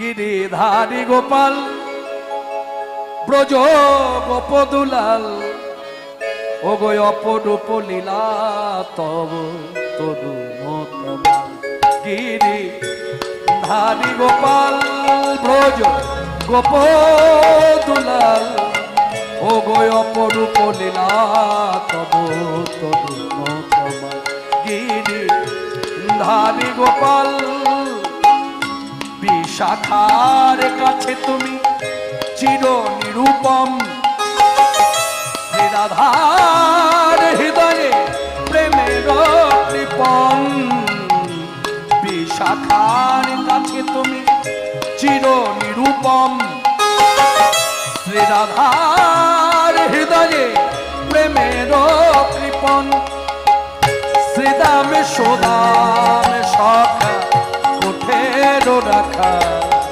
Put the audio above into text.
গিরিধারী গোপাল ব্রজ গোপদুলাল ও গো অপরূপ লীলা তব তরু মতমাল গিরিধারী গোপাল ব্রজ গোপদুলাল ও গো অপরূপ লীলা তব তরু মতমাল গিরিধারী গোপাল বিশাখার কাছে তুমি চির নিরূপম শ্রীরাধার হৃদয়ে প্রেমের কৃপণ বিশাখার কাছে তুমি চির নিরূপম শ্রীরাধার হৃদয়ে প্রেমের কৃপণ শ্রীদামে সোদামে সখা কোঠের রাখা